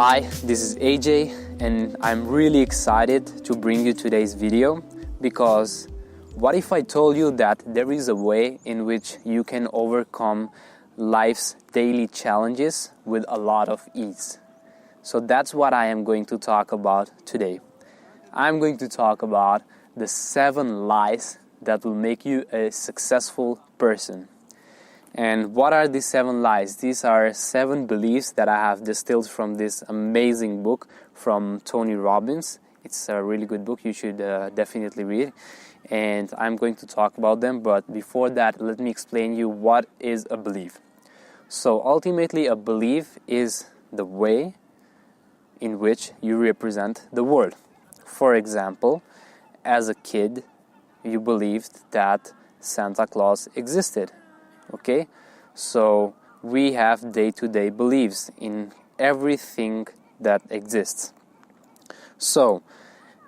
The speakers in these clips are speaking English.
Hi, this is AJ and I'm really excited to bring you today's video because what if I told you that there is a way in which you can overcome life's daily challenges with a lot of ease? So that's what I am going to talk about today. I'm going to talk about the 7 lies that will make you a successful person. And what are these 7 lies? These are 7 beliefs that I have distilled from this amazing book from Tony Robbins. It's a really good book. You should definitely read. And I'm going to talk about them. But before that, let me explain you what is a belief. So ultimately, a belief is the way in which you represent the world. For example, as a kid, you believed that Santa Claus existed. Okay, so we have day-to-day beliefs in everything that exists. So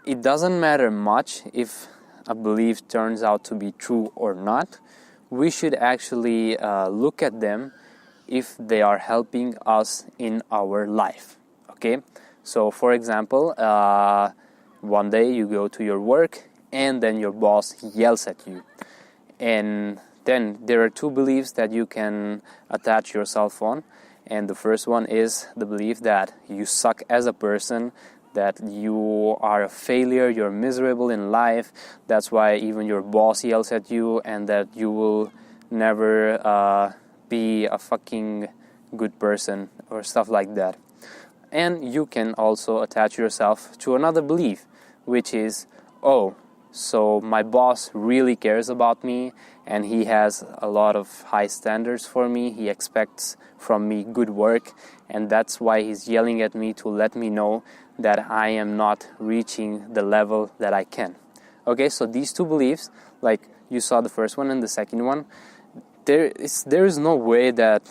it doesn't matter much if a belief turns out to be true or not. We should actually look at them if they are helping us in our life. Okay, so for example, one day you go to your work and then your boss yells at you, and then there are 2 beliefs that you can attach yourself on. And the first one is the belief that you suck as a person, that you are a failure, you're miserable in life. That's why even your boss yells at you, and that you will never be a fucking good person or stuff like that. And you can also attach yourself to another belief, which is, oh, so my boss really cares about me and he has a lot of high standards for me. He expects from me good work, and that's why he's yelling at me to let me know that I am not reaching the level that I can. Okay, so these 2 beliefs, like you saw the first one and the second one, there is no way that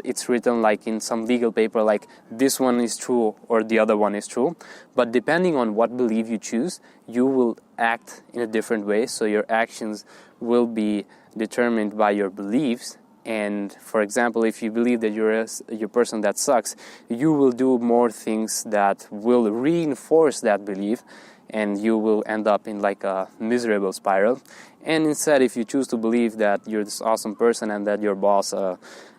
it's written like in some legal paper like this one is true or the other one is true. But depending on what belief you choose, you will act in a different way. So your actions will be determined by your beliefs. And for example, if you believe that you're a person that sucks, you will do more things that will reinforce that belief, and you will end up in like a miserable spiral. And instead, if you choose to believe that you're this awesome person and that your boss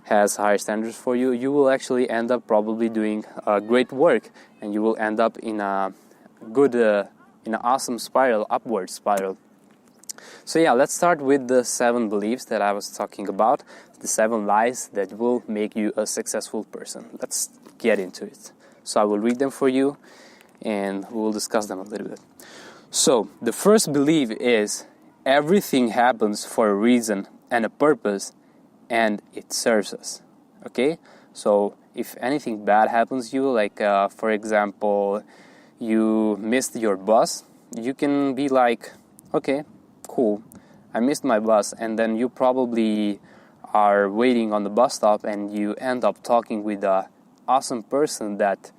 has higher standards for you, you will actually end up probably doing great work, and you will end up in a good, in an awesome spiral, upward spiral. So yeah, let's start with the 7 beliefs that I was talking about, the 7 lies that will make you a successful person. Let's get into it. So I will read them for you, and we'll discuss them a little bit. So the first belief is everything happens for a reason and a purpose, and it serves us. Okay, so if anything bad happens to you, like for example, you missed your bus, you can be like, okay, cool, I missed my bus. And then you probably are waiting on the bus stop and you end up talking with an awesome person that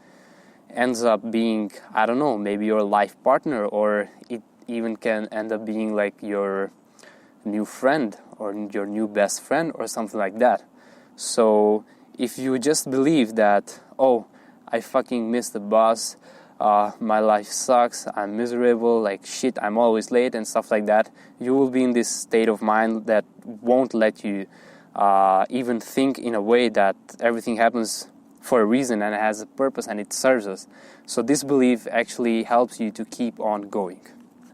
ends up being, I don't know, maybe your life partner, or it even can end up being like your new friend or your new best friend or something like that. So if you just believe that, oh, I fucking missed the bus, my life sucks, I'm miserable, like shit, I'm always late and stuff like that, you will be in this state of mind that won't let you even think in a way that everything happens for a reason and it has a purpose and it serves us. So this belief actually helps you to keep on going.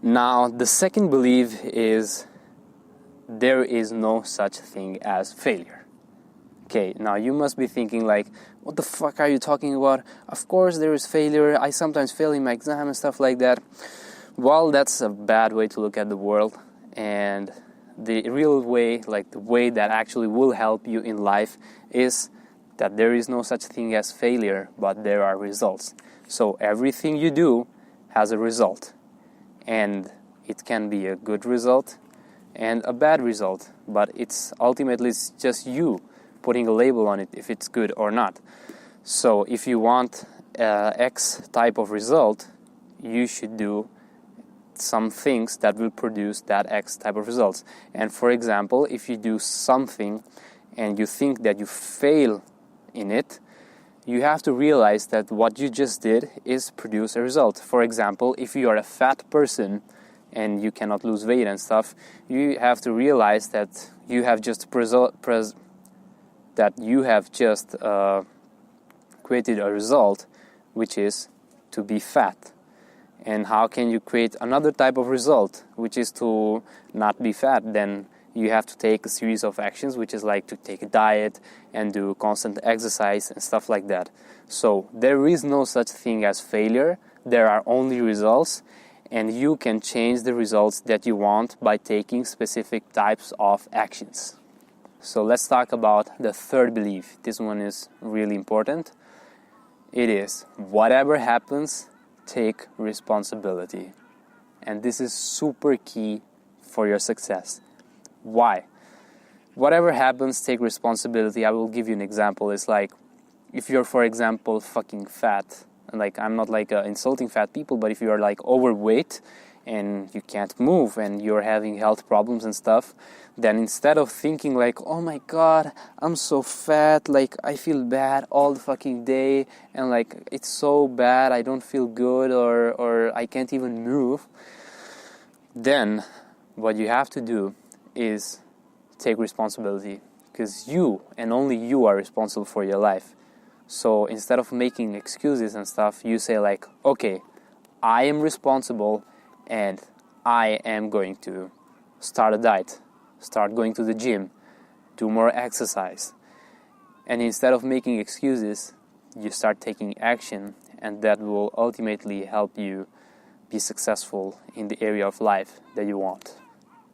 Now, the second belief is there is no such thing as failure. Okay, now you must be thinking like, what the fuck are you talking about? Of course there is failure. I sometimes fail in my exam and stuff like that. Well, that's a bad way to look at the world. And the real way, like the way that actually will help you in life, is that there is no such thing as failure, but there are results. So everything you do has a result. And it can be a good result and a bad result. But it's just you putting a label on it if it's good or not. So if you want X type of result, you should do some things that will produce that X type of results. And for example, if you do something and you think that you fail in it, you have to realize that what you just did is produce a result. For example, if you are a fat person and you cannot lose weight and stuff, you have to realize that you have just created a result, which is to be fat. And how can you create another type of result, which is to not be fat? Then you have to take a series of actions, which is like to take a diet and do constant exercise and stuff like that. So there is no such thing as failure. There are only results, and you can change the results that you want by taking specific types of actions. So let's talk about the third belief. This one is really important. It is, whatever happens, take responsibility. And this is super key for your success. Why? Whatever happens, take responsibility. I will give you an example. It's like, if you're, for example, fucking fat, and like, I'm not like insulting fat people, but if you are like overweight and you can't move and you're having health problems and stuff, then instead of thinking like, oh my god, I'm so fat, like I feel bad all the fucking day, and like it's so bad, I don't feel good, or I can't even move, then what you have to do is take responsibility, because you and only you are responsible for your life. So instead of making excuses and stuff, you say like, okay, I am responsible and I am going to start a diet, start going to the gym, do more exercise. And instead of making excuses, you start taking action, and that will ultimately help you be successful in the area of life that you want.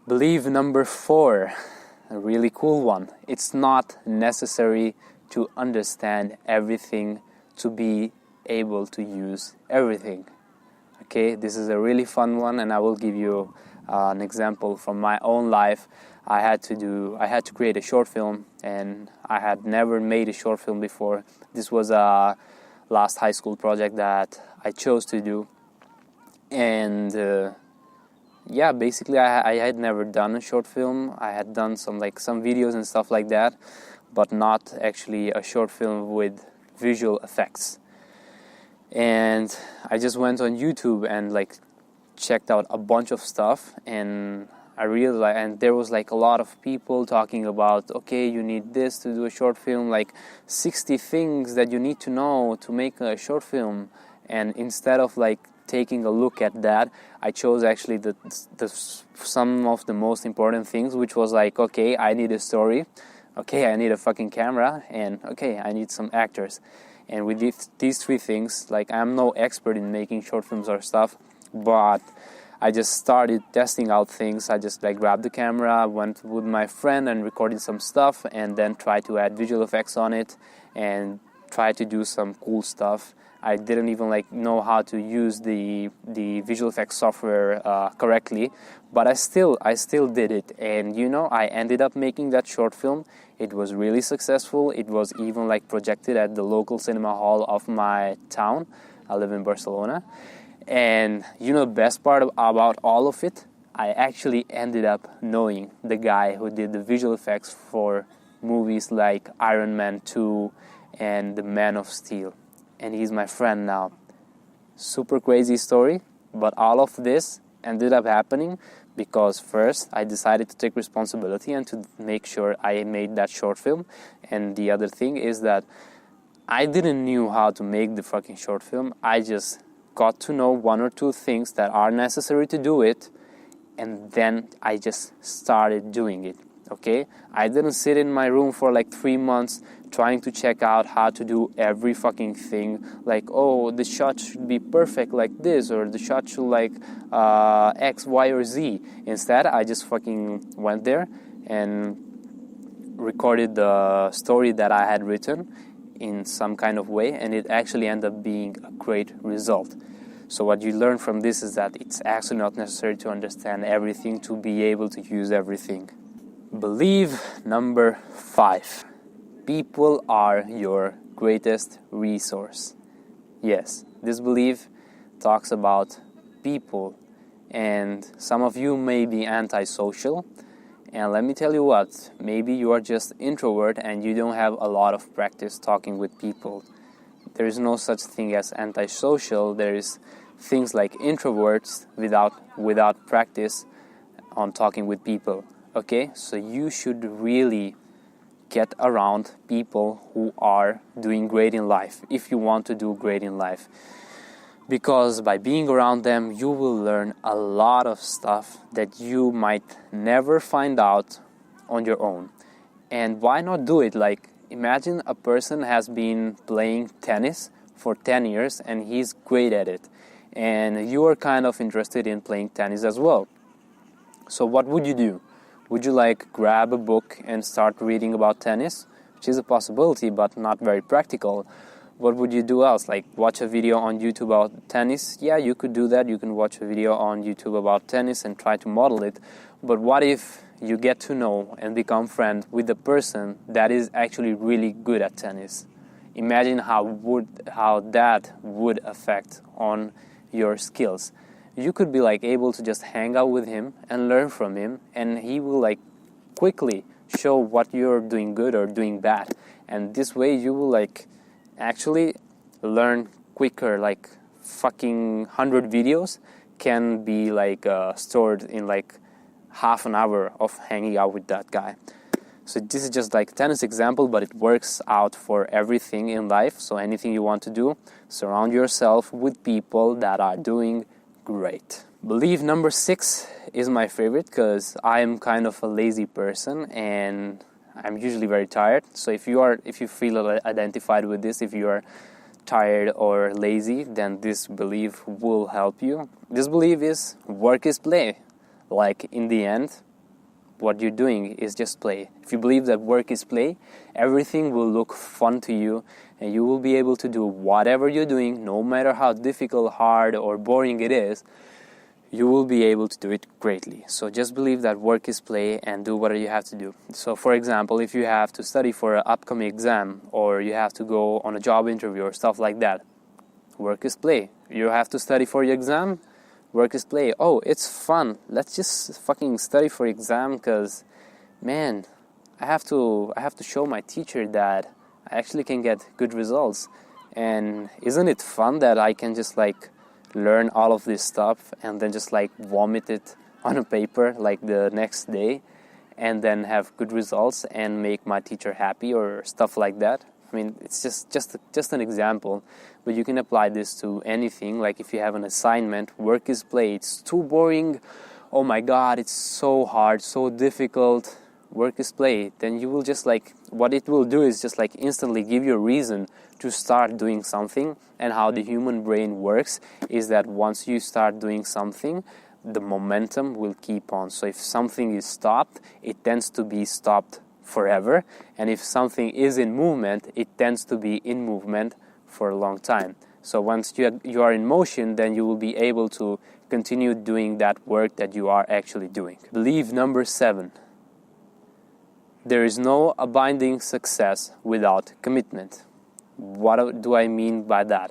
Belief number 4, a really cool one. It's not necessary to understand everything to be able to use everything. Okay, this is a really fun one, and I will give you an example from my own life. I had to create a short film, and I had never made a short film before. This was a last high school project that I chose to do, and basically I had never done a short film. I had done some videos and stuff like that, but not actually a short film with visual effects. And I just went on YouTube and checked out a bunch of stuff, and I realized, and there was a lot of people talking about, okay, you need this to do a short film, 60 things that you need to know to make a short film. And instead of taking a look at that, I chose actually the some of the most important things, which was okay, I need a story, okay, I need a fucking camera, and okay, I need some actors. And with these 3 things, I'm no expert in making short films or stuff, but I just started testing out things. I just grabbed the camera, went with my friend and recorded some stuff, and then tried to add visual effects on it and try to do some cool stuff. I didn't even know how to use the visual effects software correctly, but I still did it, and I ended up making that short film. It was really successful. It was even projected at the local cinema hall of my town. I live in Barcelona, and the best part about all of it, I actually ended up knowing the guy who did the visual effects for movies like Iron Man 2 and The Man of Steel. And he's my friend now. Super crazy story, but all of this ended up happening because first I decided to take responsibility and to make sure I made that short film. And the other thing is that I didn't knew how to make the fucking short film. I just got to know 1 or 2 things that are necessary to do it, and then I just started doing it. Okay, I didn't sit in my room for 3 months trying to check out how to do every fucking thing. Oh, the shot should be perfect like this, or the shot should X, Y, or Z. Instead, I just fucking went there and recorded the story that I had written in some kind of way, and it actually ended up being a great result. So what you learn from this is that it's actually not necessary to understand everything to be able to use everything. Belief number 5. People are your greatest resource. Yes, this belief talks about people, and some of you may be antisocial, and let me tell you what, maybe you are just introvert and you don't have a lot of practice talking with people. there is no such thing as antisocial. There is things like introverts without practice on talking with people. Okay, so you should really get around people who are doing great in life if you want to do great in life, because by being around them you will learn a lot of stuff that you might never find out on your own. And why not do it? Like, imagine a person has been playing tennis for 10 years and he's great at it, and you are kind of interested in playing tennis as well. So what would you do? Would you like grab a book and start reading about tennis? Which is a possibility, but not very practical. What would you do else? Like watch a video on YouTube about tennis? Yeah, you could do that. You can watch a video on YouTube about tennis and try to model it. But what if you get to know and become friends with the person that is actually really good at tennis? Imagine how that would affect on your skills. You could be like able to just hang out with him and learn from him, and he will like quickly show what you're doing good or doing bad. And this way you will like actually learn quicker. Like fucking 100 videos can be like stored in like half an hour of hanging out with that guy. So this is just like a tennis example, but it works out for everything in life. So anything you want to do, surround yourself with people that are doing great. Belief number 6 is my favorite because I am kind of a lazy person and I'm usually very tired. So if you feel identified with this, if you are tired or lazy, then this belief will help you. This belief is work is play. Like in the end, what you're doing is just play. If you believe that work is play, everything will look fun to you and you will be able to do whatever you're doing, no matter how difficult, hard or boring it is, you will be able to do it greatly. So just believe that work is play and do whatever you have to do. So for example, if you have to study for an upcoming exam or you have to go on a job interview or stuff like that, work is play. You have to study for your exam, work is play. Oh, it's fun. Let's just fucking study for exam because, man, I have to show my teacher that I actually can get good results. And isn't it fun that I can just like learn all of this stuff and then just like vomit it on a paper like the next day and then have good results and make my teacher happy or stuff like that? I mean, it's just an example, but you can apply this to anything. Like if you have an assignment, work is play. It's too boring. Oh my God, it's so hard, so difficult. Work is play. Then you will just like, what it will do is just like instantly give you a reason to start doing something. And how the human brain works is that once you start doing something, the momentum will keep on. So if something is stopped, it tends to be stopped forever, and if something is in movement, it tends to be in movement for a long time. So once you are in motion, then you will be able to continue doing that work that you are actually doing. Belief number 7. There is no abiding success without commitment. What do I mean by that?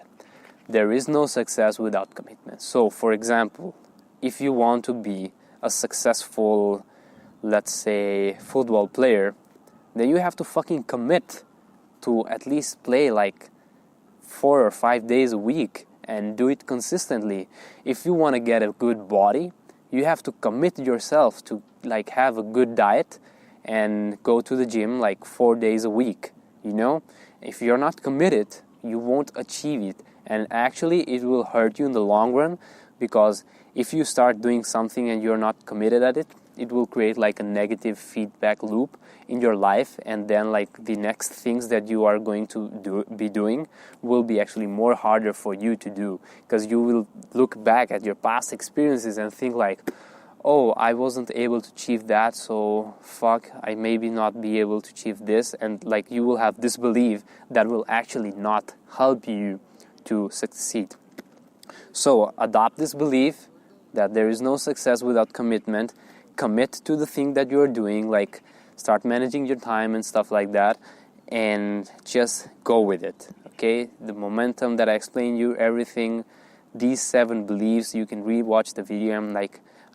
There is no success without commitment. So for example, if you want to be a successful, let's say, football player, then you have to fucking commit to at least play like 4 or 5 days a week and do it consistently. If you want to get a good body, you have to commit yourself to like have a good diet and go to the gym like 4 days a week, you know? If you're not committed, you won't achieve it. And actually it will hurt you in the long run, because if you start doing something and you're not committed at it, it will create like a negative feedback loop in your life, and then like the next things that you are going to be doing will be actually more harder for you to do, because you will look back at your past experiences and think like, oh, I wasn't able to achieve that, so fuck, I maybe not be able to achieve this, and like you will have this belief that will actually not help you to succeed. So adopt this belief that there is no success without commitment. Commit to the thing that you're doing, like start managing your time and stuff like that, and just go with it, okay? The momentum that I explained you, everything, these 7 beliefs, you can re-watch the video.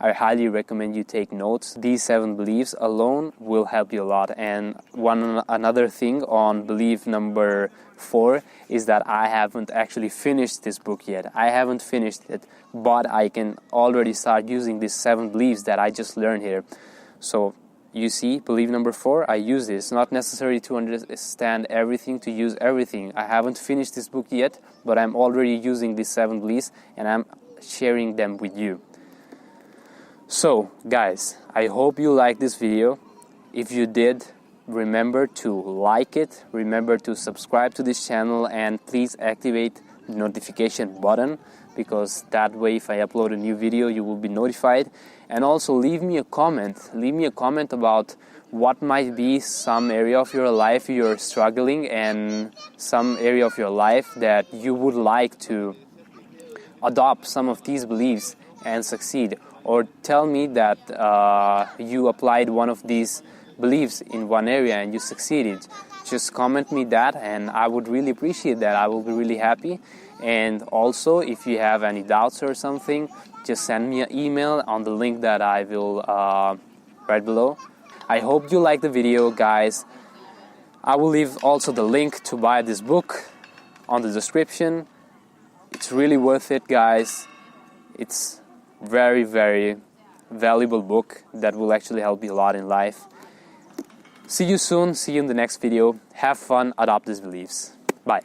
I highly recommend you take notes. These 7 beliefs alone will help you a lot. And another thing on belief number 4 is that I haven't actually finished this book yet. I haven't finished it, but I can already start using these 7 beliefs that I just learned here. So you see, belief number 4, I use this. It's not necessary to understand everything, to use everything. I haven't finished this book yet, but I'm already using these 7 beliefs and I'm sharing them with you. So guys, I hope you liked this video. If you did, remember to like it, remember to subscribe to this channel, and please activate the notification button, because that way if I upload a new video you will be notified. And also leave me a comment about what might be some area of your life you're struggling and some area of your life that you would like to adopt some of these beliefs and succeed. Or tell me that you applied one of these beliefs in one area and you succeeded. Just comment me that and I would really appreciate that. I will be really happy. And also, if you have any doubts or something, just send me an email on the link that I will right below. I hope you like the video, guys. I will leave also the link to buy this book on the description. It's really worth it, guys. It's very, very valuable book that will actually help you a lot in life. See you soon. See you in the next video. Have fun. Adopt these beliefs. Bye.